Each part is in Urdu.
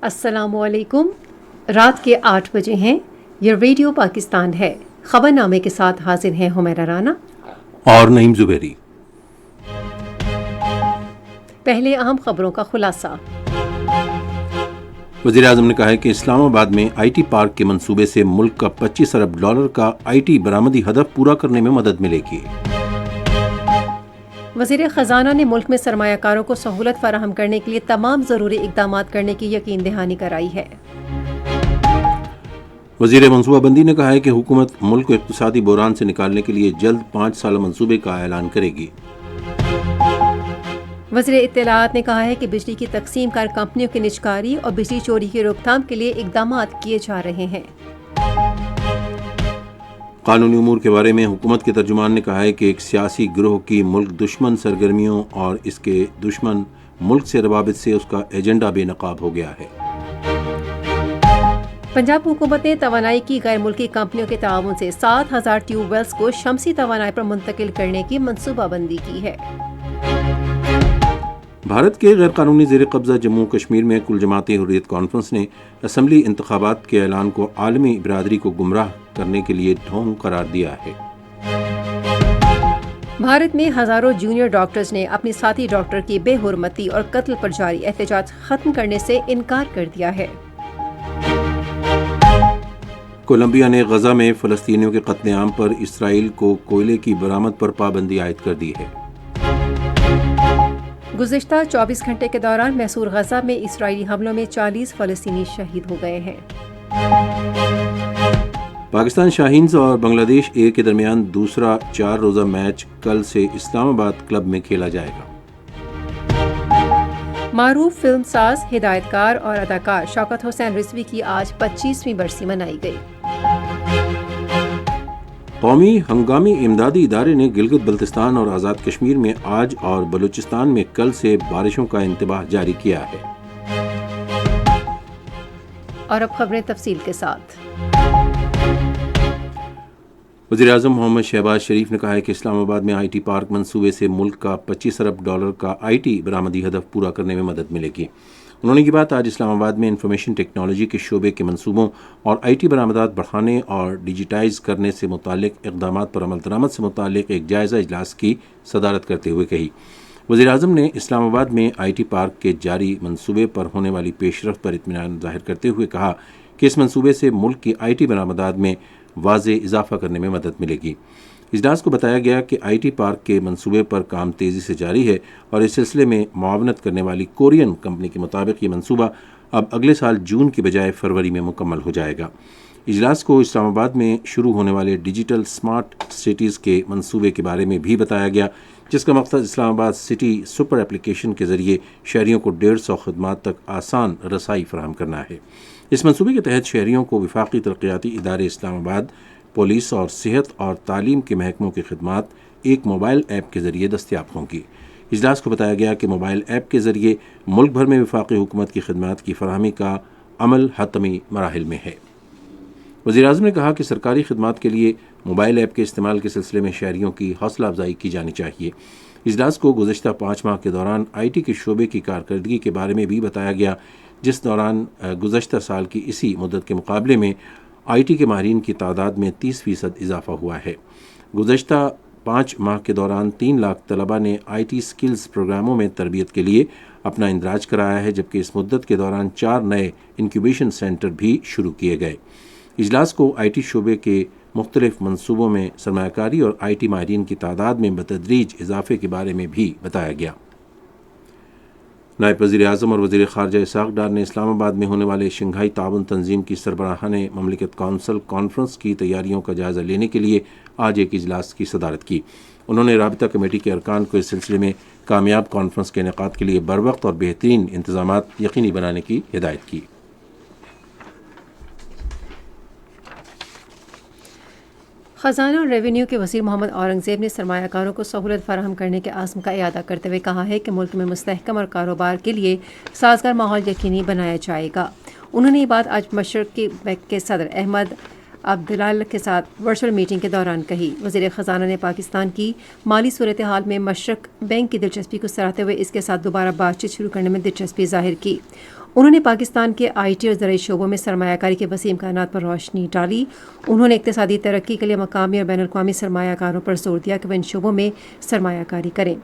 السلام علیکم۔ رات کے 8 بجے ہیں۔ یہ ریڈیو پاکستان ہے۔ خبر نامے کے ساتھ حاضر ہیں حمیرہ رانا اور نعیم زبیری۔ پہلے اہم خبروں کا خلاصہ۔ وزیر اعظم نے کہا ہے کہ اسلام آباد میں آئی ٹی پارک کے منصوبے سے ملک کا $25 ارب کا آئی ٹی برآمدی ہدف پورا کرنے میں مدد ملے گی۔ وزیر خزانہ نے ملک میں سرمایہ کاروں کو سہولت فراہم کرنے کے لیے تمام ضروری اقدامات کرنے کی یقین دہانی کرائی ہے۔ وزیر منصوبہ بندی نے کہا ہے کہ حکومت ملک کو اقتصادی بحران سے نکالنے کے لیے جلد 5 سالہ منصوبے کا اعلان کرے گی۔ وزیر اطلاعات نے کہا ہے کہ بجلی کی تقسیم کار کمپنیوں کی نجکاری اور بجلی چوری کی روک تھام کے لیے اقدامات کیے جا رہے ہیں۔ قانونی امور کے بارے میں حکومت کے ترجمان نے کہا ہے کہ ایک سیاسی گروہ کی ملک دشمن سرگرمیوں اور اس کے دشمن ملک سے روابط سے اس کا ایجنڈا بے نقاب ہو گیا ہے۔ پنجاب حکومت نے توانائی کی غیر ملکی کمپنیوں کے تعاون سے 7,000 ٹیوب ویلز کو شمسی توانائی پر منتقل کرنے کی منصوبہ بندی کی ہے۔ بھارت کے غیر قانونی زیر قبضہ جموں کشمیر میں کل جماعت حریت کانفرنس نے اسمبلی انتخابات کے اعلان کو عالمی برادری کو گمراہ کرنے کے لیے ڈھونگ قرار دیا ہے۔ بھارت میں ہزاروں جونیئر ڈاکٹرز نے اپنی ساتھی ڈاکٹر کی بے حرمتی اور قتل پر جاری احتجاج ختم کرنے سے انکار کر دیا ہے۔ کولمبیا نے غزہ میں فلسطینیوں کے قتل عام پر اسرائیل کو کوئلے کی برآمد پر پابندی عائد کر دی ہے۔ گزشتہ 24 گھنٹے کے دوران محصور غزہ میں اسرائیلی حملوں میں 40 فلسطینی شہید ہو گئے ہیں۔ پاکستان شاہینز اور بنگلہ دیش اے کے درمیان دوسرا 4 روزہ میچ کل سے اسلام آباد کلب میں کھیلا جائے گا۔ معروف فلم ساز، ہدایت کار اور اداکار شوکت حسین رضوی کی آج 25ویں برسی منائی گئی۔ قومی ہنگامی امدادی ادارے نے گلگت بلتستان اور آزاد کشمیر میں آج اور بلوچستان میں کل سے بارشوں کا انتباہ جاری کیا ہے۔ اور اب خبریں تفصیل کے ساتھ۔ وزیر اعظم محمد شہباز شریف نے کہا ہے کہ اسلام آباد میں آئی ٹی پارک منصوبے سے ملک کا $25 ارب کا آئی ٹی برآمدی ہدف پورا کرنے میں مدد ملے گی۔ انہوں نے یہ بات آج اسلام آباد میں انفارمیشن ٹیکنالوجی کے شعبے کے منصوبوں اور آئی ٹی برآمدات بڑھانے اور ڈیجیٹائز کرنے سے متعلق اقدامات پر عمل درآمد سے متعلق ایک جائزہ اجلاس کی صدارت کرتے ہوئے کہی۔ وزیر اعظم نے اسلام آباد میں آئی ٹی پارک کے جاری منصوبے پر ہونے والی پیش رفت پر اطمینان ظاہر کرتے ہوئے کہا کہ اس منصوبے سے ملک کی آئی ٹی برآمدات میں واضح اضافہ کرنے میں مدد ملے گی۔ اجلاس کو بتایا گیا کہ آئی ٹی پارک کے منصوبے پر کام تیزی سے جاری ہے اور اس سلسلے میں معاونت کرنے والی کورین کمپنی کے مطابق یہ منصوبہ اب اگلے سال جون کی بجائے فروری میں مکمل ہو جائے گا۔ اجلاس کو اسلام آباد میں شروع ہونے والے ڈیجیٹل سمارٹ سٹیز کے منصوبے کے بارے میں بھی بتایا گیا، جس کا مقصد اسلام آباد سٹی سپر ایپلیکیشن کے ذریعے شہریوں کو 150 خدمات تک آسان رسائی فراہم کرنا ہے۔ اس منصوبے کے تحت شہریوں کو وفاقی ترقیاتی ادارے اسلام آباد، پولیس اور صحت اور تعلیم کے محکموں کی خدمات ایک موبائل ایپ کے ذریعے دستیاب ہوں گی۔ اجلاس کو بتایا گیا کہ موبائل ایپ کے ذریعے ملک بھر میں وفاقی حکومت کی خدمات کی فراہمی کا عمل حتمی مراحل میں ہے۔ وزیر اعظم نے کہا کہ سرکاری خدمات کے لیے موبائل ایپ کے استعمال کے سلسلے میں شہریوں کی حوصلہ افزائی کی جانی چاہیے۔ اجلاس کو گزشتہ 5 ماہ کے دوران آئی ٹی کے شعبے کی کارکردگی کے بارے میں بھی بتایا گیا، جس دوران گزشتہ سال کی اسی مدت کے مقابلے میں آئی ٹی کے ماہرین کی تعداد میں 30% اضافہ ہوا ہے۔ گزشتہ 5 ماہ کے دوران 3 لاکھ طلبہ نے آئی ٹی سکلز پروگراموں میں تربیت کے لیے اپنا اندراج کرایا ہے، جبکہ اس مدت کے دوران 4 نئے انکیوبیشن سینٹر بھی شروع کیے گئے۔ اجلاس کو آئی ٹی شعبے کے مختلف منصوبوں میں سرمایہ کاری اور آئی ٹی ماہرین کی تعداد میں بتدریج اضافے کے بارے میں بھی بتایا گیا۔ نائب وزیر اعظم اور وزیر خارجہ اسحاق ڈار نے اسلام آباد میں ہونے والے شنگھائی تعاون تنظیم کی سربراہان مملکت کونسل کانفرنس کی تیاریوں کا جائزہ لینے کے لیے آج ایک اجلاس کی صدارت کی۔ انہوں نے رابطہ کمیٹی کے ارکان کو اس سلسلے میں کامیاب کانفرنس کے انعقاد کے لیے بروقت اور بہترین انتظامات یقینی بنانے کی ہدایت کی۔ خزانہ اور ریونیو کے وزیر محمد اورنگزیب نے سرمایہ کاروں کو سہولت فراہم کرنے کے عزم کا اعادہ کرتے ہوئے کہا ہے کہ ملک میں مستحکم اور کاروبار کے لیے سازگار ماحول یقینی بنایا جائے گا۔ انہوں نے یہ بات آج مشرقی بینک کے صدر احمد عبداللہ کے ساتھ ورچوئل میٹنگ کے دوران کہی۔ وزیر خزانہ نے پاکستان کی مالی صورتحال میں مشرق بینک کی دلچسپی کو سراہتے ہوئے اس کے ساتھ دوبارہ بات چیت شروع کرنے میں دلچسپی ظاہر کی۔ انہوں نے پاکستان کے IT اور زرعی شعبوں میں سرمایہ کاری کے وسیع امکانات پر روشنی ڈالی۔ انہوں نے اقتصادی ترقی کے لیے مقامی اور بین الاقوامی سرمایہ کاروں پر زور دیا کہ وہ ان شعبوں میں سرمایہ کاری کریں۔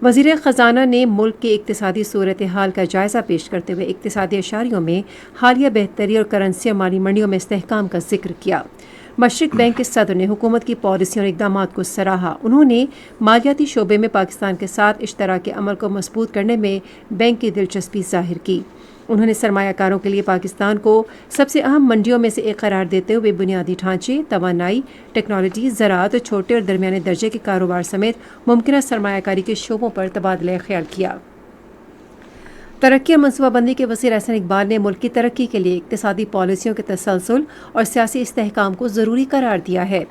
وزیر خزانہ نے ملک کی اقتصادی صورتحال کا جائزہ پیش کرتے ہوئے اقتصادی اشاریوں میں حالیہ بہتری اور کرنسی اور مالی منڈیوں میں استحکام کا ذکر کیا۔ مشرق بینک کے صدر نے حکومت کی پالیسیوں اور اقدامات کو سراہا۔ انہوں نے مالیاتی شعبے میں پاکستان کے ساتھ اشتراک عمل کو مضبوط کرنے میں بینک کی دلچسپی ظاہر کی۔ انہوں نے سرمایہ کاروں کے لیے پاکستان کو سب سے اہم منڈیوں میں سے ایک قرار دیتے ہوئے بنیادی ڈھانچے، توانائی، ٹیکنالوجی، زراعت اور چھوٹے اور درمیانے درجے کے کاروبار سمیت ممکنہ سرمایہ کاری کے شعبوں پر تبادلہ خیال کیا۔ ترقی اور منصوبہ بندی کے وزیر احسن اقبال نے ملک کی ترقی کے لیے اقتصادی پالیسیوں کے تسلسل اور سیاسی استحکام کو ضروری قرار دیا ہے۔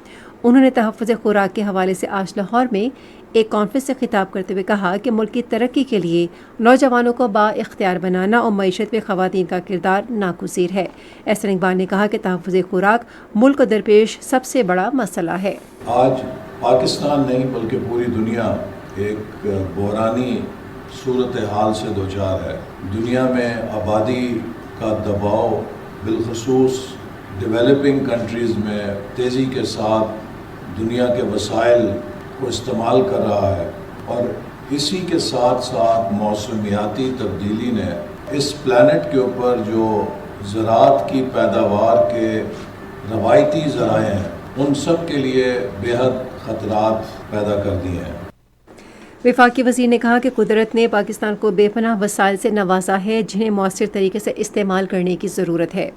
انہوں نے تحفظ خوراک کے حوالے سے آج لاہور میں ایک کانفرنس سے خطاب کرتے ہوئے کہا کہ ملک کی ترقی کے لیے نوجوانوں کو با اختیار بنانا اور معیشت میں خواتین کا کردار ناگزیر ہے۔ احسن اقبال نے کہا کہ تحفظ خوراک ملک درپیش سب سے بڑا مسئلہ ہے۔ آج پاکستان نہیں بلکہ پوری دنیا ایک بحرانی صورتحال سے دوچار ہے۔ دنیا میں آبادی کا دباؤ بالخصوص ڈیولپنگ کنٹریز میں تیزی کے ساتھ دنیا کے وسائل کو استعمال کر رہا ہے، اور اسی کے ساتھ ساتھ موسمیاتی تبدیلی نے اس پلانٹ کے اوپر جو زراعت کی پیداوار کے روایتی ذرائع ہیں ان سب کے لیے بے حد خطرات پیدا کر دیے ہیں۔ وفاقی وزیر نے کہا کہ قدرت نے پاکستان کو بے پناہ وسائل سے نوازا ہے جنہیں مؤثر طریقے سے استعمال کرنے کی ضرورت ہے۔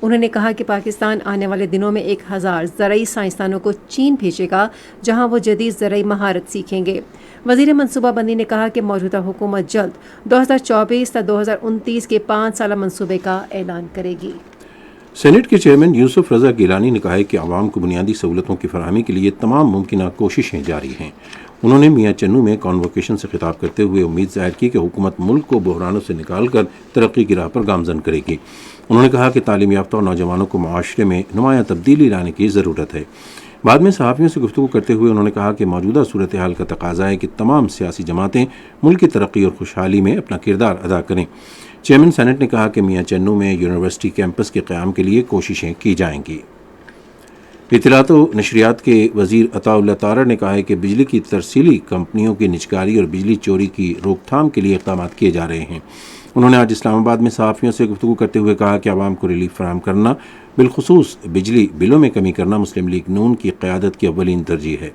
انہوں نے کہا کہ پاکستان آنے والے دنوں میں 1000 زرعی سائنسدانوں کو چین بھیجے گا جہاں وہ جدید زرعی مہارت سیکھیں گے۔ وزیر منصوبہ بندی نے کہا کہ موجودہ حکومت جلد 2024 تا 2029 کے 5 سالہ منصوبے کا اعلان کرے گی۔ سینٹ کے چیئرمین یوسف رضا گیلانی نے کہا ہے کہ عوام کو بنیادی سہولتوں کی فراہمی کے لیے تمام ممکنہ کوششیں جاری ہیں۔ انہوں نے میاں چنو میں کانووکیشن سے خطاب کرتے ہوئے امید ظاہر کی کہ حکومت ملک کو بحرانوں سے نکال کر ترقی کی راہ پر گامزن کرے گی۔ انہوں نے کہا کہ تعلیم یافتہ اور نوجوانوں کو معاشرے میں نمایاں تبدیلی لانے کی ضرورت ہے۔ بعد میں صحافیوں سے گفتگو کرتے ہوئے انہوں نے کہا کہ موجودہ صورتحال کا تقاضا ہے کہ تمام سیاسی جماعتیں ملک کی ترقی اور خوشحالی میں اپنا کردار ادا کریں۔ چیئرمین سینٹ نے کہا کہ میاں چنو میں یونیورسٹی کیمپس کے قیام کے لیے کوششیں کی جائیں گی۔ اطلاعات و نشریات کے وزیر عطاء اللہ طارر نے کہا ہے کہ بجلی کی ترسیلی کمپنیوں کی نجکاری اور بجلی چوری کی روک تھام کے لیے اقدامات کیے جا رہے ہیں۔ انہوں نے آج اسلام آباد میں صحافیوں سے گفتگو کرتے ہوئے کہا کہ عوام کو ریلیف فراہم کرنا، بالخصوص بجلی بلوں میں کمی کرنا مسلم لیگ نون کی قیادت کی اولین ترجیح ہے۔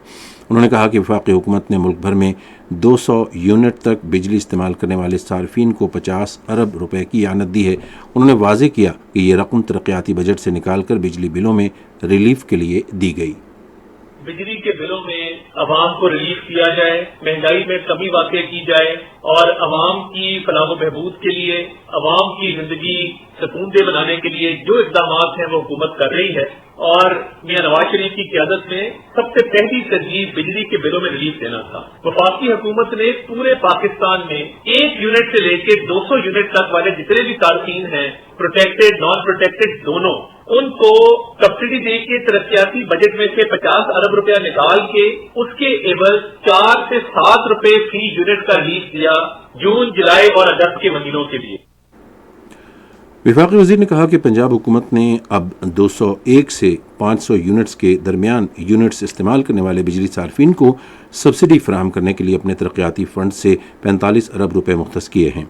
انہوں نے کہا کہ وفاقی حکومت نے ملک بھر میں 200 یونٹ تک بجلی استعمال کرنے والے صارفین کو 50 ارب روپے کی اعانت دی ہے۔ انہوں نے واضح کیا کہ یہ رقم ترقیاتی بجٹ سے نکال کر بجلی بلوں میں ریلیف کے لیے دی گئی۔ بجلی کے بلوں میں عوام کو ریلیف کیا جائے، مہنگائی میں کمی واقع کی جائے اور عوام کی فلاح و بہبود کے لیے، عوام کی زندگی سکون دہ بنانے کے لیے جو اقدامات ہیں وہ حکومت کر رہی ہے، اور میاں نواز شریف کی قیادت میں سب سے پہلی ترجیح بجلی کے بلوں میں ریلیف دینا تھا۔ وفاقی حکومت نے پورے پاکستان میں 1 یونٹ سے لے کے 200 یونٹ تک والے جتنے بھی صارفین ہیں، پروٹیکٹڈ نان پروٹیکٹڈ دونوں، ان کو سبسڈی دے کے ترقیاتی بجٹ میں سے 50 ارب روپیہ نکال کے اس کے عوض 4 سے 7 روپے فی یونٹ کا ریلیف دیا جون، جولائی اور اگست کے مہینوں کے لیے۔ وفاقی وزیر نے کہا کہ پنجاب حکومت نے اب 201 سے 500 یونٹس کے درمیان یونٹس استعمال کرنے والے بجلی صارفین کو سبسڈی فراہم کرنے کے لیے اپنے ترقیاتی فنڈ سے 45 ارب روپے مختص کیے ہیں۔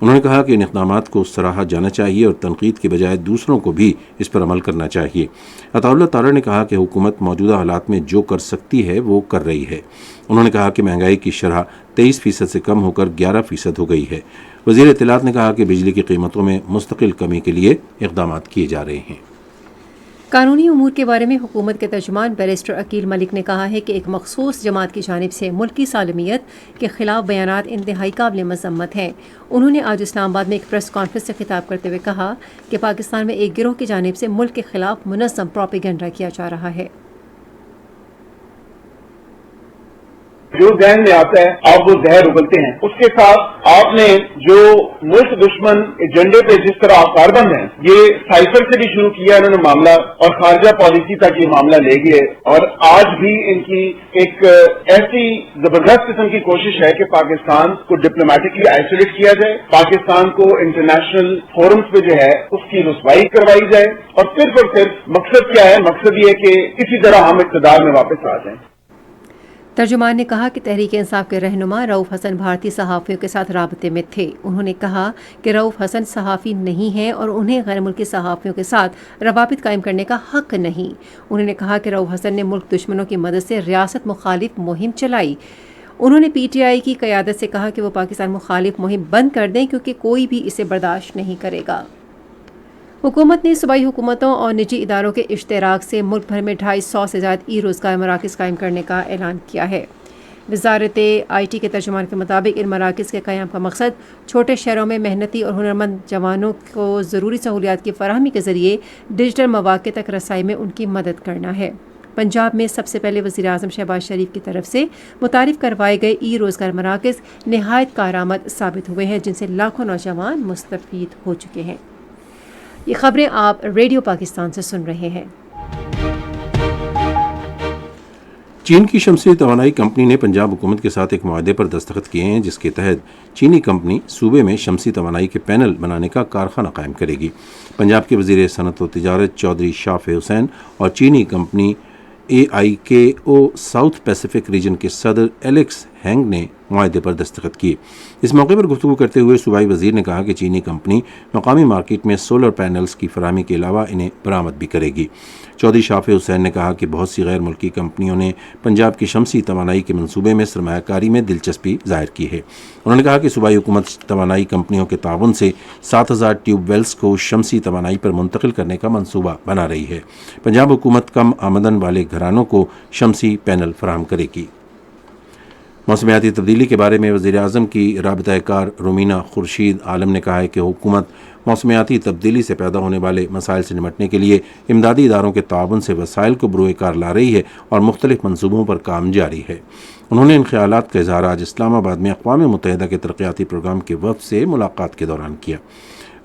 انہوں نے کہا کہ ان اقدامات کو سراہا جانا چاہیے اور تنقید کے بجائے دوسروں کو بھی اس پر عمل کرنا چاہیے۔ عطاء اللہ طارر نے کہا کہ حکومت موجودہ حالات میں جو کر سکتی ہے وہ کر رہی ہے۔ انہوں نے کہا کہ مہنگائی کی شرح 23% سے کم ہو کر 11% ہو گئی ہے۔ وزیر اطلاعات نے کہا کہ بجلی کی قیمتوں میں مستقل کمی کے لیے اقدامات کیے جا رہے ہیں۔ قانونی امور کے بارے میں حکومت کے ترجمان بیرسٹر عقیل ملک نے کہا ہے کہ ایک مخصوص جماعت کی جانب سے ملکی سالمیت کے خلاف بیانات انتہائی قابل مذمت ہیں۔ انہوں نے آج اسلام آباد میں ایک پریس کانفرنس سے خطاب کرتے ہوئے کہا کہ پاکستان میں ایک گروہ کی جانب سے ملک کے خلاف منظم پروپیگنڈا کیا جا رہا ہے۔ جو ذہن میں آتا ہے آپ وہ زہر اگلتے ہیں. اس کے ساتھ آپ نے جو ملک دشمن ایجنڈے پہ جس طرح آپ کاربند ہیں، یہ سائفر سے بھی شروع کیا انہوں نے معاملہ اور خارجہ پالیسی تک یہ معاملہ لے گئے، اور آج بھی ان کی ایک ایسی زبردست قسم کی کوشش ہے کہ پاکستان کو ڈپلومیٹکلی آئسولیٹ کیا جائے، پاکستان کو انٹرنیشنل فورمز پہ جو ہے اس کی رسوائی کروائی جائے، اور صرف مقصد کیا ہے؟ مقصد یہ کہ کسی طرح ہم اقتدار میں واپس آ جائیں. ترجمان نے کہا کہ تحریک انصاف کے رہنما رؤوف حسن بھارتی صحافیوں کے ساتھ رابطے میں تھے. انہوں نے کہا کہ رؤوف حسن صحافی نہیں ہیں اور انہیں غیر ملکی صحافیوں کے ساتھ روابط قائم کرنے کا حق نہیں. انہوں نے کہا کہ رؤوف حسن نے ملک دشمنوں کی مدد سے ریاست مخالف مہم چلائی. انہوں نے پی ٹی آئی کی قیادت سے کہا کہ وہ پاکستان مخالف مہم بند کر دیں کیونکہ کوئی بھی اسے برداشت نہیں کرے گا. حکومت نے صوبائی حکومتوں اور نجی اداروں کے اشتراک سے ملک بھر میں 250 سے زائد ای روزگار مراکز قائم کرنے کا اعلان کیا ہے. وزارت آئی ٹی کے ترجمان کے مطابق ان مراکز کے قیام کا مقصد چھوٹے شہروں میں محنتی اور ہنرمند جوانوں کو ضروری سہولیات کی فراہمی کے ذریعے ڈیجیٹل مواقع تک رسائی میں ان کی مدد کرنا ہے. پنجاب میں سب سے پہلے وزیر اعظم شہباز شریف کی طرف سے متعارف کروائے گئے ای روزگار مراکز نہایت کارآمد ثابت ہوئے ہیں، جن سے لاکھوں نوجوان مستفید ہو چکے ہیں. یہ خبریں آپ ریڈیو پاکستان سے سن رہے ہیں. چین کی شمسی توانائی کمپنی نے پنجاب حکومت کے ساتھ ایک معاہدے پر دستخط کیے ہیں جس کے تحت چینی کمپنی صوبے میں شمسی توانائی کے پینل بنانے کا کارخانہ قائم کرے گی. پنجاب کے وزیر صنعت و تجارت چودھری شاف حسین اور چینی company AIKO south Pacific region کے صدر ایلیکس ہینگ نے معاہدے پر دستخط کیے. اس موقع پر گفتگو کرتے ہوئے صوبائی وزیر نے کہا کہ چینی کمپنی مقامی مارکیٹ میں سولر پینلز کی فراہمی کے علاوہ انہیں برآمد بھی کرے گی. چودھری شاف حسین نے کہا کہ بہت سی غیر ملکی کمپنیوں نے پنجاب کی شمسی توانائی کے منصوبے میں سرمایہ کاری میں دلچسپی ظاہر کی ہے. انہوں نے کہا کہ صوبائی حکومت توانائی کمپنیوں کے تعاون سے 7000 ٹیوب ویلز کو شمسی توانائی پر منتقل کرنے کا منصوبہ بنا رہی ہے. پنجاب حکومت کم آمدن والے گھرانوں کو شمسی پینل فراہم کرے گی. موسمیاتی تبدیلی کے بارے میں وزیر اعظم کی رابطہ کار رومینہ خورشید عالم نے کہا ہے کہ حکومت موسمیاتی تبدیلی سے پیدا ہونے والے مسائل سے نمٹنے کے لیے امدادی اداروں کے تعاون سے وسائل کو بروئے کار لا رہی ہے اور مختلف منصوبوں پر کام جاری ہے. انہوں نے ان خیالات کا اظہار آج اسلام آباد میں اقوام متحدہ کے ترقیاتی پروگرام کے وفد سے ملاقات کے دوران کیا.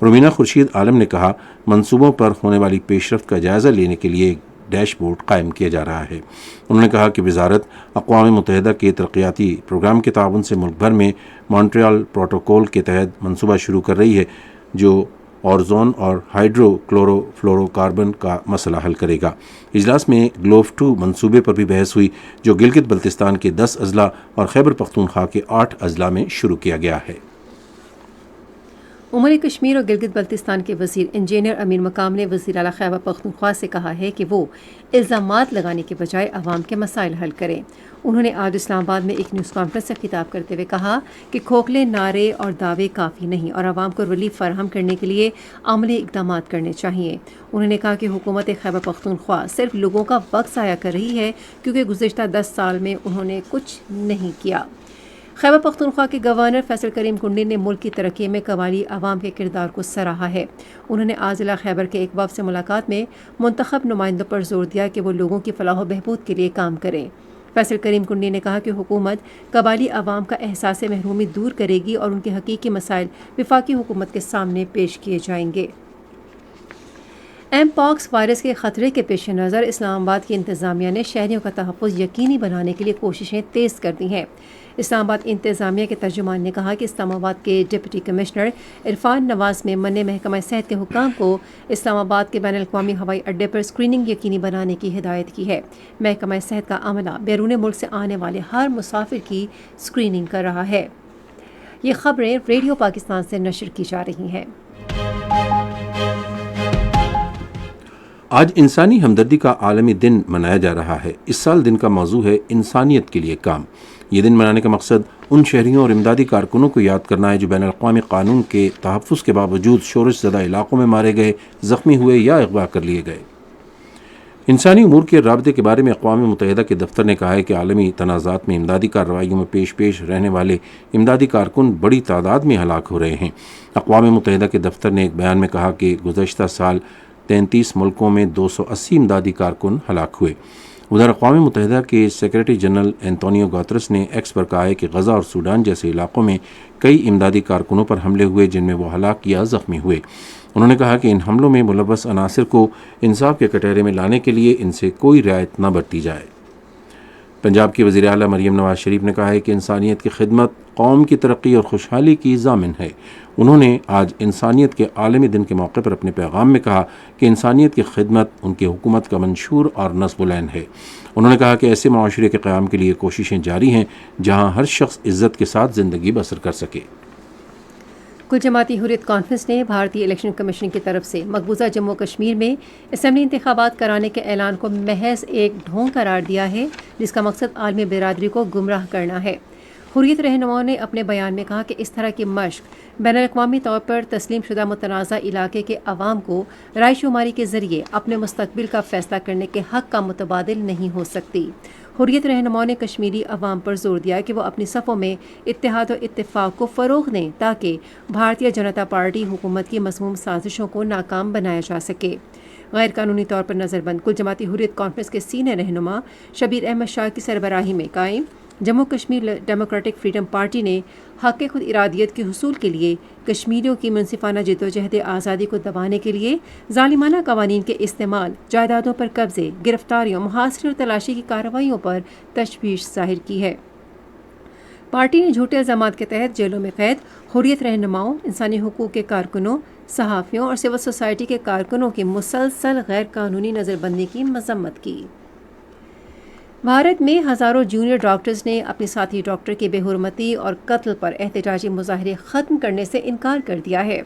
رومینہ خورشید عالم نے کہا منصوبوں پر ہونے والی پیش رفت کا جائزہ لینے کے لیے ڈیش بورڈ قائم کیا جا رہا ہے. انہوں نے کہا کہ وزارت اقوام متحدہ کے ترقیاتی پروگرام کے تعاون سے ملک بھر میں مونٹریال پروٹوکول کے تحت منصوبہ شروع کر رہی ہے جو اورزون اور ہائیڈرو کلورو فلورو کاربن کا مسئلہ حل کرے گا. اجلاس میں گلوف 2 منصوبے پر بھی بحث ہوئی جو گلگت بلتستان کے 10 اضلاع اور خیبر پختونخوا کے 8 اضلاع میں شروع کیا گیا ہے. امور کشمیر اور گلگت بلتستان کے وزیر انجینئر امین مقام نے وزیر اعلیٰ خیبر پختونخوا سے کہا ہے کہ وہ الزامات لگانے کے بجائے عوام کے مسائل حل کریں. انہوں نے آج اسلام آباد میں ایک نیوز کانفرنس سے خطاب کرتے ہوئے کہا کہ کھوکھلے نعرے اور دعوے کافی نہیں اور عوام کو ریلیف فراہم کرنے کے لیے عملی اقدامات کرنے چاہیے. انہوں نے کہا کہ حکومت خیبر پختونخوا صرف لوگوں کا وقت ضائع کر رہی ہے کیونکہ گزشتہ 10 سال میں انہوں نے کچھ نہیں کیا. خیبر پختونخوا کے گورنر فیصل کریم کنڈی نے ملک کی ترقی میں قبائلی عوام کے کردار کو سراہا ہے. انہوں نے آج ضلع خیبر کے ایک وفد سے ملاقات میں منتخب نمائندوں پر زور دیا کہ وہ لوگوں کی فلاح و بہبود کے لیے کام کریں. فیصل کریم کنڈی نے کہا کہ حکومت قبائلی عوام کا احساس محرومی دور کرے گی اور ان کے حقیقی مسائل وفاقی حکومت کے سامنے پیش کیے جائیں گے. ایم پاکس وائرس کے خطرے کے پیش نظر اسلام آباد کی انتظامیہ نے شہریوں کا تحفظ یقینی بنانے کے لیے کوششیں تیز کر دی ہیں. اسلام آباد انتظامیہ کے ترجمان نے کہا کہ اسلام آباد کے ڈپٹی کمشنر عرفان نواز میمن نے محکمہ صحت کے حکام کو اسلام آباد کے بین الاقوامی ہوائی اڈے پر اسکریننگ یقینی بنانے کی ہدایت کی ہے. محکمہ صحت کا عملہ بیرون ملک سے آنے والے ہر مسافر کی اسکریننگ کر رہا ہے. یہ خبریں ریڈیو پاکستان سے نشر کی جا رہی ہیں. آج انسانی ہمدردی کا عالمی دن منایا جا رہا ہے. اس سال دن کا موضوع ہے انسانیت کے لیے کام. یہ دن منانے کا مقصد ان شہریوں اور امدادی کارکنوں کو یاد کرنا ہے جو بین الاقوامی قانون کے تحفظ کے باوجود شورش زدہ علاقوں میں مارے گئے، زخمی ہوئے یا اغوا کر لیے گئے. انسانی امور کے رابطے کے بارے میں اقوام متحدہ کے دفتر نے کہا ہے کہ عالمی تنازعات میں امدادی کارروائیوں میں پیش رہنے والے امدادی کارکن بڑی تعداد میں ہلاک ہو رہے ہیں. اقوام متحدہ کے دفتر نے ایک بیان میں کہا کہ گزشتہ سال 33 ملکوں میں 280 امدادی کارکن ہلاک ہوئے. ادھر اقوام متحدہ کے سیکرٹری جنرل اینٹونیو گوترس نے ایکس پر کہا ہے کہ غزہ اور سوڈان جیسے علاقوں میں کئی امدادی کارکنوں پر حملے ہوئے جن میں وہ ہلاک یا زخمی ہوئے. انہوں نے کہا کہ ان حملوں میں ملوث عناصر کو انصاف کے کٹہرے میں لانے کے لیے ان سے کوئی رعایت نہ برتی جائے. پنجاب کی وزیر اعلیٰ مریم نواز شریف نے کہا ہے کہ انسانیت کی خدمت قوم کی ترقی اور خوشحالی کی ضامن ہے. انہوں نے آج انسانیت کے عالمی دن کے موقع پر اپنے پیغام میں کہا کہ انسانیت کی خدمت ان کی حکومت کا منشور اور نصب العین ہے. انہوں نے کہا کہ ایسے معاشرے کے قیام کے لیے کوششیں جاری ہیں جہاں ہر شخص عزت کے ساتھ زندگی بسر کر سکے. کل جماعتی حریت کانفرنس نے بھارتی الیکشن کمیشن کی طرف سے مقبوضہ جموں کشمیر میں اسمبلی انتخابات کرانے کے اعلان کو محض ایک ڈھونگ قرار دیا ہے جس کا مقصد عالمی برادری کو گمراہ کرنا ہے. حریت رہنماؤں نے اپنے بیان میں کہا کہ اس طرح کی مشق بین الاقوامی طور پر تسلیم شدہ متنازع علاقے کے عوام کو رائے شماری کے ذریعے اپنے مستقبل کا فیصلہ کرنے کے حق کا متبادل نہیں ہو سکتی. حریت رہنماؤں نے کشمیری عوام پر زور دیا کہ وہ اپنی صفوں میں اتحاد و اتفاق کو فروغ دیں تاکہ بھارتیہ جنتا پارٹی حکومت کی مذموم سازشوں کو ناکام بنایا جا سکے. غیر قانونی طور پر نظر بند کل جماعتی حریت کانفرنس کے سینئر رہنما شبیر احمد شاہ کی سربراہی میں قائم Jammu Kashmir democratic freedom party نے حق خود ارادیت کے حصول کے لیے کشمیریوں کی منصفانہ جدوجہد آزادی کو دبانے کے لیے ظالمانہ قوانین کے استعمال، جائیدادوں پر قبضے، گرفتاریوں، محاصرے اور تلاشی کی کارروائیوں پر تشویش ظاہر کی ہے. پارٹی نے جھوٹے الزامات کے تحت جیلوں میں قید حریت رہنماؤں، انسانی حقوق کے کارکنوں، صحافیوں اور سول سوسائٹی کے کارکنوں کی مسلسل غیر قانونی نظر بندی کی مذمت کی. بھارت میں ہزاروں جونیئر ڈاکٹرز نے اپنی ساتھی ڈاکٹر کی بے حرمتی اور قتل پر احتجاجی مظاہرے ختم کرنے سے انکار کر دیا ہے.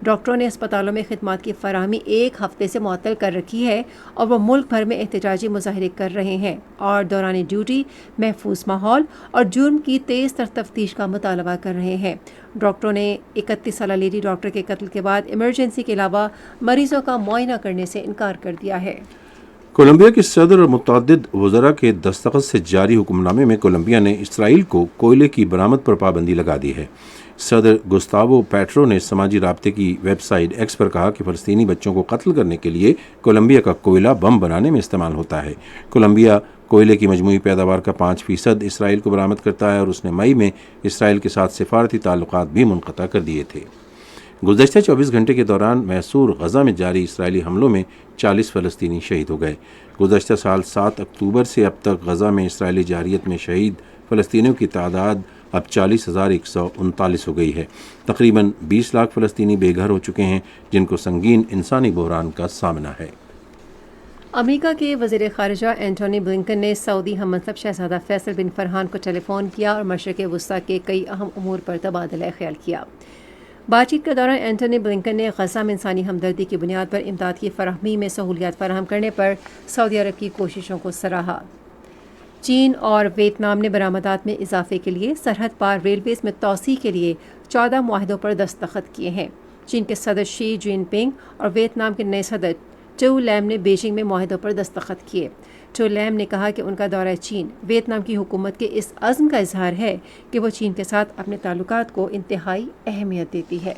ڈاکٹروں نے اسپتالوں میں خدمات کی فراہمی ایک ہفتے سے معطل کر رکھی ہے اور وہ ملک بھر میں احتجاجی مظاہرے کر رہے ہیں اور دوران ڈیوٹی محفوظ ماحول اور جرم کی تیز تر تفتیش کا مطالبہ کر رہے ہیں. ڈاکٹروں نے 31 سالہ لیڈی ڈاکٹر کے قتل کے بعد ایمرجنسی کے علاوہ مریضوں کا معائنہ کرنے سے انکار کر دیا ہے. کولمبیا کے صدر اور متعدد وزراء کے دستخط سے جاری حکم نامے میں کولمبیا نے اسرائیل کو کوئلے کی برآمد پر پابندی لگا دی ہے. صدر گستاوو پیٹرو نے سماجی رابطے کی ویب سائٹ ایکس پر کہا کہ فلسطینی بچوں کو قتل کرنے کے لیے کولمبیا کا کوئلہ بم بنانے میں استعمال ہوتا ہے. کولمبیا کوئلے کی مجموعی پیداوار کا 5% اسرائیل کو برآمد کرتا ہے اور اس نے مئی میں اسرائیل کے ساتھ سفارتی تعلقات بھی منقطع کر دیے تھے. گزشتہ 24 گھنٹے کے دوران محصور غزہ میں جاری اسرائیلی حملوں میں 40 فلسطینی شہید ہو گئے. گزشتہ سال 7 اکتوبر سے اب تک غزہ میں اسرائیلی جارحیت میں شہید فلسطینیوں کی تعداد اب 40,139 ہو گئی ہے. تقریباً 20 لاکھ فلسطینی بے گھر ہو چکے ہیں جن کو سنگین انسانی بحران کا سامنا ہے. امریکہ کے وزیر خارجہ اینٹونی بلنکن نے سعودی ہم منصب شہزادہ فیصل بن فرحان کو ٹیلی فون کیا اور مشرق وسطیٰ کے کئی اہم امور پر تبادلہ خیال کیا. بات چیت کے دوران اینٹونی بلنکن نے غزہ میں انسانی ہمدردی کی بنیاد پر امداد کی فراہمی میں سہولیات فراہم کرنے پر سعودی عرب کی کوششوں کو سراہا. چین اور ویتنام نے برآمدات میں اضافے کے لیے سرحد پار ریلویز میں توسیع کے لیے 14 معاہدوں پر دستخط کیے ہیں. چین کے صدر شی جن پنگ اور ویتنام کے نئے صدر ٹو لیم نے بیجنگ میں معاہدوں پر دستخط کیے. ٹو لیم نے کہا کہ ان کا دورہ چین ویتنام کی حکومت کے اس عزم کا اظہار ہے کہ وہ چین کے ساتھ اپنے تعلقات کو انتہائی اہمیت دیتی ہے.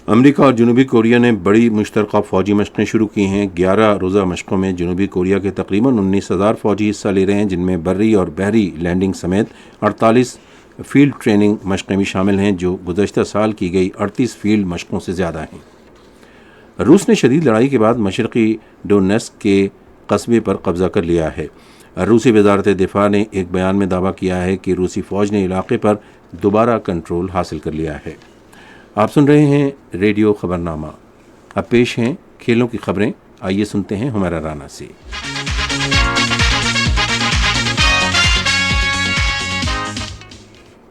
امریکہ اور جنوبی کوریا نے بڑی مشترکہ فوجی مشقیں شروع کی ہیں. 11 روزہ مشقوں میں جنوبی کوریا کے تقریباً 19,000 فوجی حصہ لے رہے ہیں جن میں بری اور بحری لینڈنگ سمیت 48 فیلڈ ٹریننگ مشقیں بھی شامل ہیں جو گزشتہ سال کی گئی 38 فیلڈ مشقوں سے زیادہ ہیں. روس نے شدید لڑائی کے بعد مشرقی ڈونیٹسک کے قصبے پر قبضہ کر لیا ہے. روسی وزارت دفاع نے ایک بیان میں دعویٰ کیا ہے کہ روسی فوج نے علاقے پر دوبارہ کنٹرول حاصل کر لیا ہے. آپ سن رہے ہیں ریڈیو خبرنامہ. اب پیش ہیں کھیلوں کی خبریں. آئیے سنتے ہیں ہمارا رانا سے.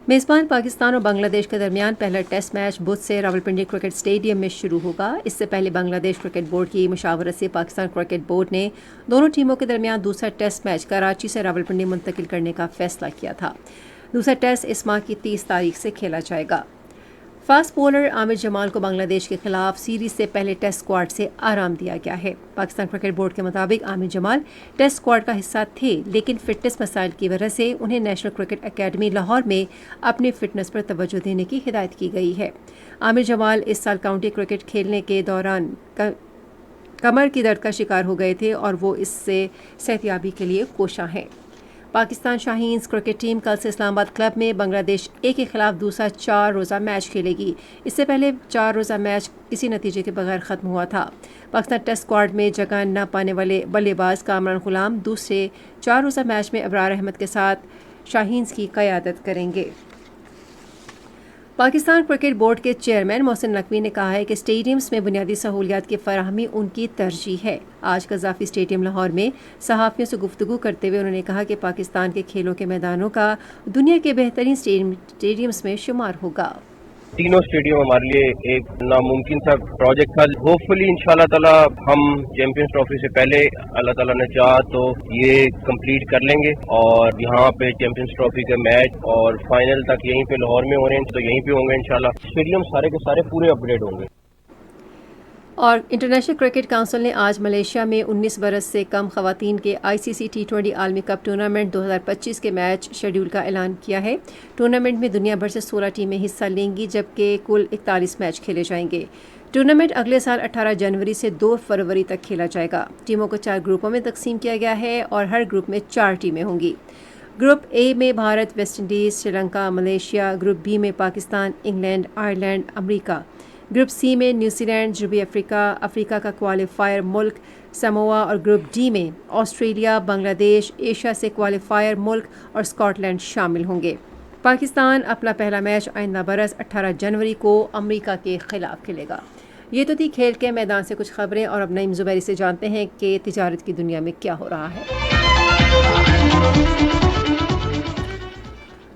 میزبان پاکستان اور بنگلہ دیش کے درمیان پہلا ٹیسٹ میچ بدھ سے راولپنڈی کرکٹ اسٹیڈیم میں شروع ہوگا. اس سے پہلے بنگلہ دیش کرکٹ بورڈ کی مشاورت سے پاکستان کرکٹ بورڈ نے دونوں ٹیموں کے درمیان دوسرا ٹیسٹ میچ کراچی سے راولپنڈی منتقل کرنے کا فیصلہ کیا تھا. دوسرا ٹیسٹ اس ماہ کی 30 تاریخ سے کھیلا جائے گا. فاسٹ بولر عامر جمال کو بنگلہ دیش کے خلاف سیریز سے پہلے ٹیسٹ اسکواڈ سے آرام دیا گیا ہے. پاکستان کرکٹ بورڈ کے مطابق عامر جمال ٹیسٹ اسکواڈ کا حصہ تھے لیکن فٹنس مسائل کی وجہ سے انہیں نیشنل کرکٹ اکیڈمی لاہور میں اپنی فٹنس پر توجہ دینے کی ہدایت کی گئی ہے. عامر جمال اس سال کاؤنٹی کرکٹ کھیلنے کے دوران کمر کی درد کا شکار ہو گئے تھے اور وہ اس سے صحتیابی کے لیے کوشاں ہیں۔ پاکستان شاہینز کرکٹ ٹیم کل سے اسلام آباد کلب میں بنگلہ دیش اے کے خلاف دوسرا 4 روزہ میچ کھیلے گی۔ اس سے پہلے 4 روزہ میچ کسی نتیجے کے بغیر ختم ہوا تھا۔ پاکستان ٹیسٹ اسکواڈ میں جگہ نہ پانے والے بلے باز کامران غلام دوسرے 4 روزہ میچ میں ابرار احمد کے ساتھ شاہینز کی قیادت کریں گے۔ پاکستان کرکٹ بورڈ کے چیئرمین محسن نقوی نے کہا ہے کہ اسٹیڈیمز میں بنیادی سہولیات کی فراہمی ان کی ترجیح ہے۔ آج قذافی اسٹیڈیم لاہور میں صحافیوں سے گفتگو کرتے ہوئے انہوں نے کہا کہ پاکستان کے کھیلوں کے میدانوں کا دنیا کے بہترین اسٹیڈیمز میں شمار ہوگا۔ تینوں اسٹیڈیم ہمارے لیے ایک ناممکن سا پروجیکٹ تھا۔ ہوپ فلی انشاءاللہ تعالی ہم چیمپئنز ٹرافی سے پہلے اللہ تعالیٰ نے چاہا تو یہ کمپلیٹ کر لیں گے اور یہاں پہ چیمپئنز ٹرافی کے میچ اور فائنل تک یہیں پہ لاہور میں ہو رہے ہیں تو یہیں پہ ہوں گے انشاءاللہ۔ اسٹیڈیم سارے کے سارے پورے اپ گریڈ ہوں گے۔ اور انٹرنیشنل کرکٹ کونسل نے آج ملیشیا میں 19 برس سے کم خواتین کے ICC T20 عالمی کپ ٹورنامنٹ 2025 کے میچ شیڈول کا اعلان کیا ہے۔ ٹورنامنٹ میں دنیا بھر سے 16 ٹیمیں حصہ لیں گی جبکہ کل 41 میچ کھیلے جائیں گے۔ ٹورنامنٹ اگلے سال 18 جنوری سے 2 فروری تک کھیلا جائے گا۔ ٹیموں کو 4 گروپوں میں تقسیم کیا گیا ہے اور ہر گروپ میں 4 ٹیمیں ہوں گی۔ گروپ اے میں Bharat, West Indies, Sri Lanka, Malaysia. Group B میں پاکستان، انگلینڈ، آئرلینڈ، امریکہ۔ گروپ سی میں نیوزی لینڈ، جنوبی افریقہ کا کوالیفائر ملک سموا، اور گروپ ڈی میں آسٹریلیا، بنگلہ دیش، ایشیا سے کوالیفائر ملک اور اسکاٹ لینڈ شامل ہوں گے۔ پاکستان اپنا پہلا میچ آئندہ برس 18 جنوری کو امریکہ کے خلاف کھیلے گا۔ یہ تو تھی کھیل کے میدان سے کچھ خبریں، اور اب نعیم زبیری سے جانتے ہیں کہ تجارت کی دنیا میں کیا ہو رہا ہے۔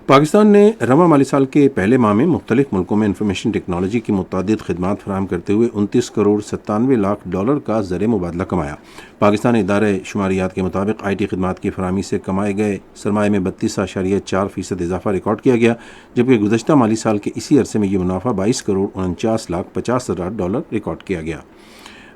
پاکستان نے رواں مالی سال کے پہلے ماہ میں مختلف ملکوں میں انفارمیشن ٹیکنالوجی کی متعدد خدمات فراہم کرتے ہوئے 29 کروڑ 97 لاکھ ڈالر کا زر مبادلہ کمایا۔ پاکستانی ادارہ شماریات کے مطابق آئی ٹی خدمات کی فراہمی سے کمائے گئے سرمایہ میں 32.4% اضافہ ریکارڈ کیا گیا، جبکہ گزشتہ مالی سال کے اسی عرصے میں یہ منافع 22 کروڑ 49 لاکھ 50 ہزار ڈالر ریکارڈ کیا گیا۔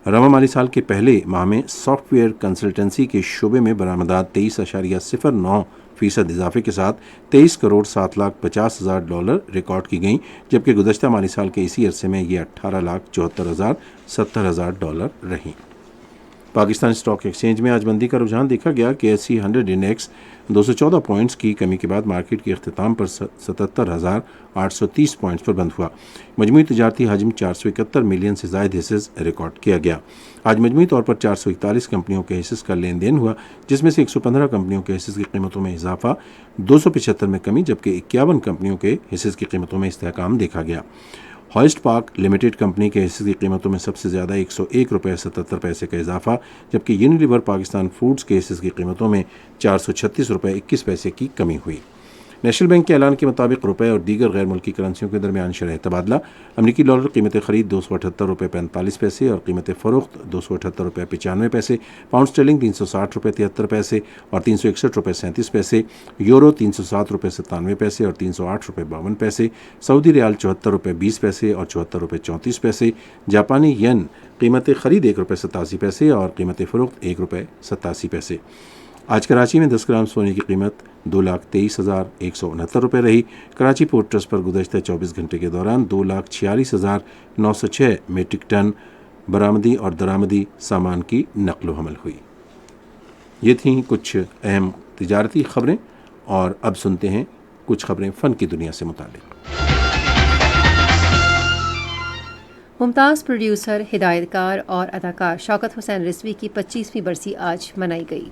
رواں مالی سال کے پہلے ماہ میں سافٹ ویئر کنسلٹنسی کے شعبے میں برآمدات 23.09% اضافے کے ساتھ 23 کروڑ 7 لاکھ 50 ہزار ڈالر ریکارڈ کی گئیں، جبکہ گزشتہ مالی سال کے اسی عرصے میں یہ 18 لاکھ 74 ہزار 70 ہزار ڈالر رہیں۔ پاکستان اسٹاک ایکسچینج میں آج مندی کا رجحان دیکھا گیا کہ SC 100 انڈیکس 214 پوائنٹس کی کمی کے بعد مارکیٹ کے اختتام پر 77,830 پوائنٹس پر بند ہوا۔ مجموعی تجارتی حجم 471 ملین سے زائد حصص ریکارڈ کیا گیا۔ آج مجموعی طور پر 441 کمپنیوں کے حصص کا لین دین ہوا، جس میں سے 115 کمپنیوں کے حصص کی قیمتوں میں اضافہ، 275 میں کمی، جبکہ 51 کمپنیوں کے حصص کی قیمتوں میں استحکام دیکھا گیا۔ ہائسٹ پارک لمیٹڈ کمپنی کے حصے کی قیمتوں میں سب سے زیادہ 101 روپے 77 پیسے کا اضافہ، جبکہ یونیلیور پاکستان فوڈز کے حصے کی قیمتوں میں 436 روپے 21 پیسے کی کمی ہوئی۔ نیشنل بینک کے اعلان کے مطابق روپے اور دیگر غیر ملکی کرنسیوں کے درمیان شرح تبادلہ: امریکی ڈالر قیمت خرید 278 روپے 45 پیسے اور قیمت فروخت 278 روپے 95 پیسے، پاؤنڈ اسٹرلنگ 360 روپے 73 پیسے اور 361 روپے 37 پیسے، یورو 307 روپے 97 پیسے اور 308 روپے 52 پیسے، سعودی ریال 74 روپے 20 پیسے اور 74 روپے 34 پیسے، جاپانی ین قیمت خرید 1 روپے 87 پیسے اور قیمت فروخت 1 روپے 87 پیسے۔ آج کراچی میں 10 گرام سونے کی قیمت 2,23,169 روپے رہی۔ کراچی پورٹ ٹرسٹ پر گزشتہ 24 گھنٹے کے دوران 2,46,906 میٹرک ٹن برآمدی اور درآمدی سامان کی نقل و حمل ہوئی۔ یہ تھیں کچھ اہم تجارتی خبریں، اور اب سنتے ہیں کچھ خبریں فن کی دنیا سے متعلق۔ ممتاز پروڈیوسر، ہدایت کار اور اداکار شوکت حسین رضوی کی 25ویں برسی آج منائی گئی۔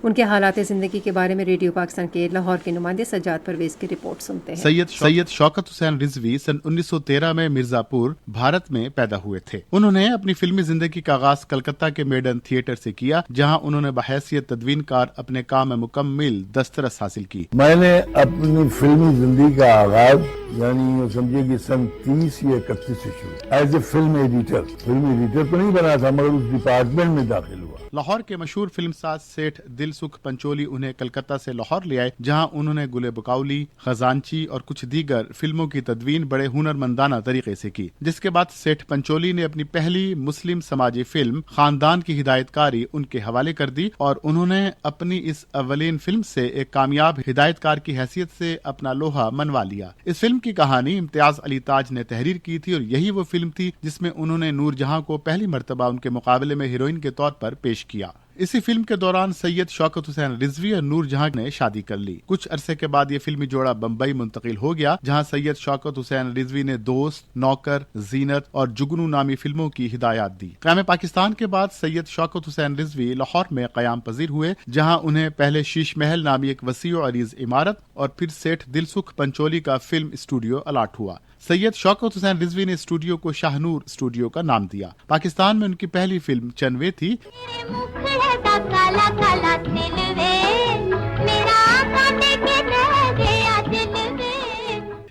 ان کے حالات زندگی کے بارے میں ریڈیو پاکستان کے لاہور کے نمائندے سجاد پرویز کی رپورٹ سنتے ہیں۔ سید شوکت حسین رضوی سن 1913 میں مرزا پور، بھارت میں پیدا ہوئے تھے۔ انہوں نے اپنی فلمی زندگی کا آغاز کلکتہ کے میڈن تھیٹر سے کیا، جہاں انہوں نے بحیثیت تدوین کار اپنے کام میں مکمل دسترس حاصل کی۔ میں نے اپنی فلمی زندگی کا آغاز یعنی سمجھے کہ سن 30 یا 31 سے شروع ایز اے فلم ایڈیٹر تو نہیں بنا تھا، مگر اس ڈپارٹمنٹ میں داخل ہوا۔ لاہور کے مشہور فلم ساز سیٹھ دل دل سکھ پنچولی انہیں کلکتہ سے لاہور لے آئے، جہاں انہوں نے گل بکاؤلی، خزانچی اور کچھ دیگر فلموں کی تدوین بڑے ہنرمندانہ طریقے سے کی، جس کے بعد سیٹھ پنچولی نے اپنی پہلی مسلم سماجی فلم خاندان کی ہدایت کاری ان کے حوالے کر دی، اور انہوں نے اپنی اس اولین فلم سے ایک کامیاب ہدایت کار کی حیثیت سے اپنا لوہا منوا لیا۔ اس فلم کی کہانی امتیاز علی تاج نے تحریر کی تھی، اور یہی وہ فلم تھی جس میں انہوں نے نور جہاں کو پہلی مرتبہ ان کے مقابلے میں ہیروئن کے طور پر پیش کیا۔ اسی فلم کے دوران سید شوکت حسین رضوی اور نور جہاں نے شادی کر لی۔ کچھ عرصے کے بعد یہ فلمی جوڑا بمبئی منتقل ہو گیا، جہاں سید شوکت حسین رضوی نے دوست، نوکر، زینت اور جگنو نامی فلموں کی ہدایات دی۔ قیام پاکستان کے بعد سید شوکت حسین رضوی لاہور میں قیام پذیر ہوئے، جہاں انہیں پہلے شیش محل نامی ایک وسیع و عریض عمارت اور پھر سیٹھ دل سکھ پنچولی کا فلم اسٹوڈیو الاٹ ہوا۔ سید شوکت حسین رضوی نے اسٹوڈیو کو شاہ نور اسٹوڈیو کا نام دیا۔ پاکستان میں ان کی پہلی فلم چنوے تھی۔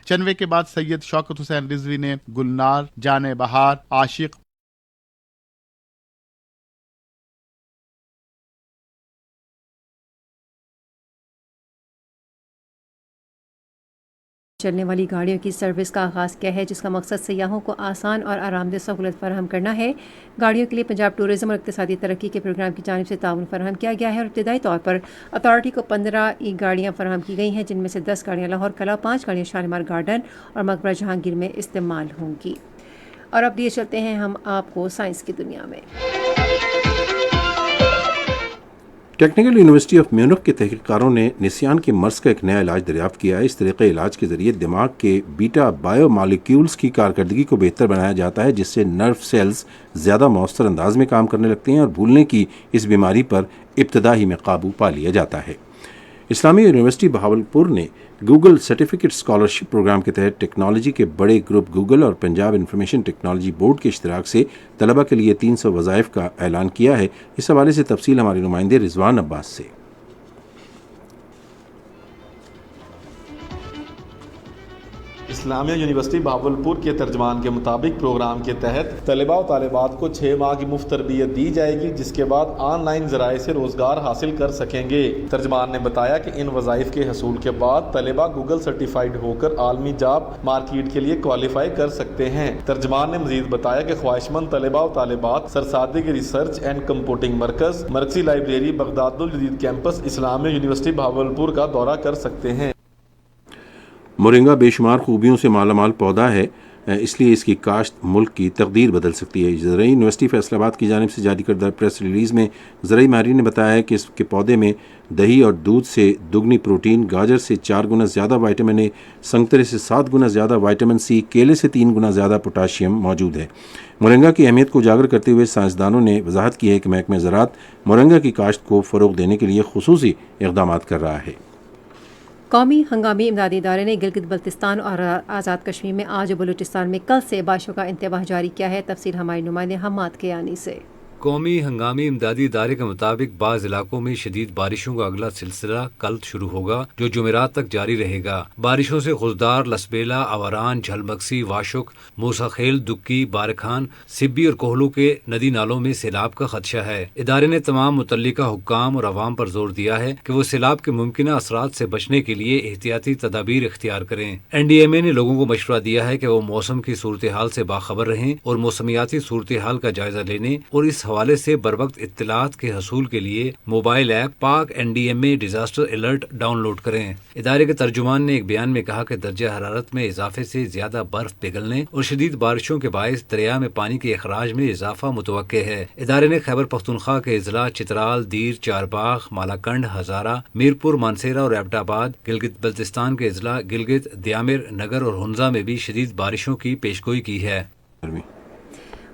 چنوے کے بعد سید شوکت حسین رضوی نے گلنار، جان بہار، عاشق، چلنے والی گاڑیوں کی سروس کا آغاز کیا ہے، جس کا مقصد سیاحوں کو آسان اور آرام دہ سہولت فراہم کرنا ہے۔ گاڑیوں کے لیے پنجاب ٹورزم اور اقتصادی ترقی کے پروگرام کی جانب سے تعاون فراہم کیا گیا ہے، اور ابتدائی طور پر اتھارٹی کو 15 ای گاڑیاں فراہم کی گئی ہیں، جن میں سے 10 گاڑیاں لاہور قلعہ، 5 گاڑیاں شالیمار گارڈن اور مقبرہ جہانگیر میں استعمال ہوں گی۔ اور اب لیے چلتے ہیں ہم آپ کو سائنس کی دنیا میں۔ ٹیکنیکل یونیورسٹی آف میونخ کے تحقیقکاروں نے نسیان کے مرض کا ایک نیا علاج دریافت کیا ہے۔ اس طریقے علاج کے ذریعے دماغ کے بیٹا بائیو مالیکیولز کی کارکردگی کو بہتر بنایا جاتا ہے، جس سے نرو سیلز زیادہ مؤثر انداز میں کام کرنے لگتے ہیں اور بھولنے کی اس بیماری پر ابتدائی میں قابو پا لیا جاتا ہے۔ اسلامی یونیورسٹی بہاولپور نے گوگل سرٹیفکیٹ اسکالرشپ پروگرام کے تحت ٹیکنالوجی کے بڑے گروپ گوگل اور پنجاب انفارمیشن ٹیکنالوجی بورڈ کے اشتراک سے طلبہ کے لیے 300 وظائف کا اعلان کیا ہے۔ اس حوالے سے تفصیل ہمارے نمائندے رضوان عباس سے۔ اسلامیہ یونیورسٹی بہاولپور کے ترجمان کے مطابق پروگرام کے تحت طلباء و طالبات کو 6 ماہ کی مفت تربیت دی جائے گی، جس کے بعد آن لائن ذرائع سے روزگار حاصل کر سکیں گے۔ ترجمان نے بتایا کہ ان وظائف کے حصول کے بعد طلباء گوگل سرٹیفائیڈ ہو کر عالمی جاب مارکیٹ کے لیے کوالیفائی کر سکتے ہیں۔ ترجمان نے مزید بتایا کہ خواہش مند طلباء و طالبات سرسادگی ریسرچ اینڈ کمپیوٹنگ مرکز، مرکزی لائبریری، بغداد الجدید کیمپس، اسلامیہ یونیورسٹی بہاولپور کا دورہ کر سکتے ہیں۔ مورنگا بے شمار خوبیوں سے مالا مال پودا ہے، اس لیے اس کی کاشت ملک کی تقدیر بدل سکتی ہے۔ زرعی یونیورسٹی فیصل آباد کی جانب سے جاری کردہ پریس ریلیز میں زرعی ماہرین نے بتایا ہے کہ اس کے پودے میں دہی اور دودھ سے دگنی پروٹین، گاجر سے 4 گنا زیادہ وائٹامن اے، سنگترے سے 7 گنا زیادہ وائٹامن سی، کیلے سے 3 گنا زیادہ پوٹاشیم موجود ہے۔ مورنگا کی اہمیت کو اجاگر کرتے ہوئے سائنسدانوں نے وضاحت کی ہے کہ محکمہ زراعت مورنگا کی کاشت کو فروغ دینے کے لیے خصوصی اقدامات کر رہا ہے۔ قومی ہنگامی امدادی ادارے نے گلگت بلتستان اور آزاد کشمیر میں آج اور بلوچستان میں کل سے بارشوں کا انتباہ جاری کیا ہے۔ تفصیل ہمارے نمائندے حماد کیانی سے۔ قومی ہنگامی امدادی ادارے کے مطابق بعض علاقوں میں شدید بارشوں کا اگلا سلسلہ کل شروع ہوگا، جو جمعرات تک جاری رہے گا۔ بارشوں سے خضدار لسبیلا، آوران، جھل مکسی، واشک، موسا خیل، دکی، بارکھان، سبی اور کوہلو کے ندی نالوں میں سیلاب کا خدشہ ہے۔ ادارے نے تمام متعلقہ حکام اور عوام پر زور دیا ہے کہ وہ سیلاب کے ممکنہ اثرات سے بچنے کے لیے احتیاطی تدابیر اختیار کریں۔ NDMA نے لوگوں کو مشورہ دیا ہے کہ وہ موسم کی صورتحال سے باخبر رہیں اور موسمیاتی صورتحال کا جائزہ لینے اور اس حوالے سے بروقت اطلاعات کے حصول کے لیے mobile app Pak NDMA disaster alert download لوڈ کریں۔ ادارے کے ترجمان نے ایک بیان میں کہا کہ درجہ حرارت میں اضافے سے زیادہ برف پگھلنے اور شدید بارشوں کے باعث دریا میں پانی کے اخراج میں اضافہ متوقع ہے۔ ادارے نے خیبر پختونخوا کے اضلاع چترال، دیر، چارباغ، مالاکنڈ، ہزارہ، میرپور، مانسیرہ اور ایبٹ آباد، گلگت بلتستان کے اضلاع گلگت، دیامر، نگر اور ہنزا میں بھی شدید بارشوں کی پیشگوئی کی ہے۔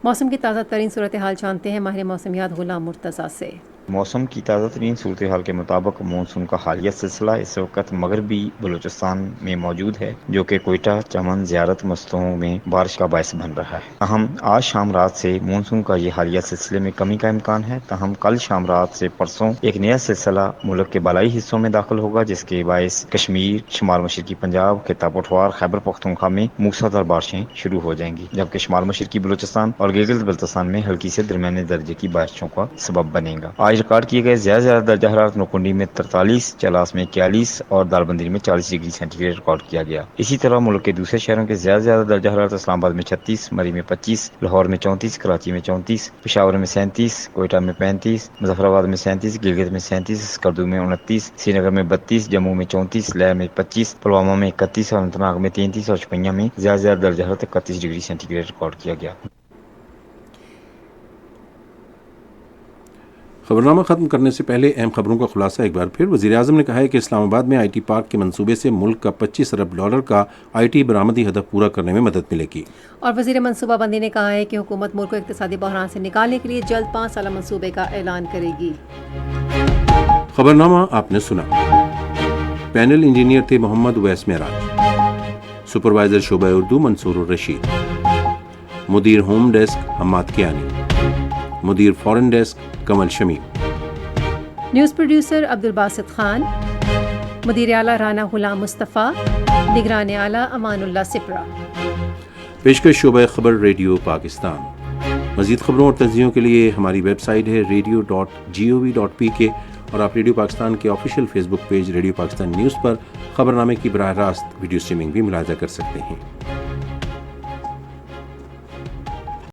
موسم کی تازہ ترین صورتحال جانتے ہیں ماہر موسمیات غلام مرتضیٰ سے۔ موسم کی تازہ ترین صورتحال کے مطابق مونسون کا حالیہ سلسلہ اس وقت مغربی بلوچستان میں موجود ہے، جو کہ کوئٹہ، چمن، زیارت مستوں میں بارش کا باعث بن رہا ہے۔ تاہم آج شام رات سے مونسون کا یہ حالیہ سلسلے میں کمی کا امکان ہے۔ تاہم کل شام رات سے پرسوں ایک نیا سلسلہ ملک کے بالائی حصوں میں داخل ہوگا، جس کے باعث کشمیر، شمال مشرقی پنجاب، خطہ پٹوار، خیبر پختونخوا میں موسلادھار بارشیں شروع ہو جائیں گی، جبکہ شمال مشرقی بلوچستان اور گلگت بلتستان میں ہلکی سے درمیانے درجے کی بارشوں کا سبب بنے گا۔ آج ریکارڈ کیے گئے زیادہ درجہ حرارت نوکنڈی میں 43، چلاس میں 41 اور دالبندری میں 40 ڈگری سینٹی گریڈ ریکارڈ کیا گیا۔ اسی طرح ملک کے دوسرے شہروں کے زیادہ درجہ حرارت اسلام آباد میں 36، مری میں 25، لاہور میں 34، کراچی میں 34، پشاور میں 37، کوئٹہ میں 35، مظفر آباد میں 37، گلگت میں 37، اسکردو میں 29، سری نگر میں 32، جموں میں 34، لیہ میں 25، پلوامہ میں 31 اور اننت ناگ میں 33 اور شپیاں میں زیادہ درجہ حرارت 31 ڈگری سینٹی گریڈ ریکارڈ کیا گیا۔ خبرنامہ ختم کرنے سے پہلے اہم خبروں کا خلاصہ ایک بار پھر۔ وزیر اعظم نے کہا ہے کہ اسلام آباد میں آئی ٹی پارک کے منصوبے سے ملک کا 25 ارب ڈالر کا آئی ٹی برآمدی ہدف پورا کرنے میں مدد ملے گی۔ اور وزیر منصوبہ بندی نے کہا ہے کہ حکومت ملک کو اقتصادی بحران سے نکالنے کے لیے جلد 5 سالہ منصوبے کا اعلان کرے گی۔ خبرنامہ آپ نے سنا۔ پینل انجینئر تھے محمد اویس معراج، سپروائزر شعبہ اردو منصور الرشید، مدیر ہوم ڈیسک حماد کیانی، مدیر فورن ڈیسک کمل شمیم، نیوز پروڈیوسر عبدالباسط خان، مدیر اعلیٰ رانا غلام مصطفیٰ، نگران اعلیٰ امان اللہ سپرا۔ پیشکش شعبہ خبر ریڈیو پاکستان۔ مزید خبروں اور تجزیوں کے لیے ہماری ویب سائٹ ہے radio.gov.pk اور آپ ریڈیو پاکستان کے آفیشیل فیس بک پیج ریڈیو پاکستان نیوز پر خبرنامے کی براہ راست ویڈیو اسٹریمنگ بھی ملاحظہ کر سکتے ہیں۔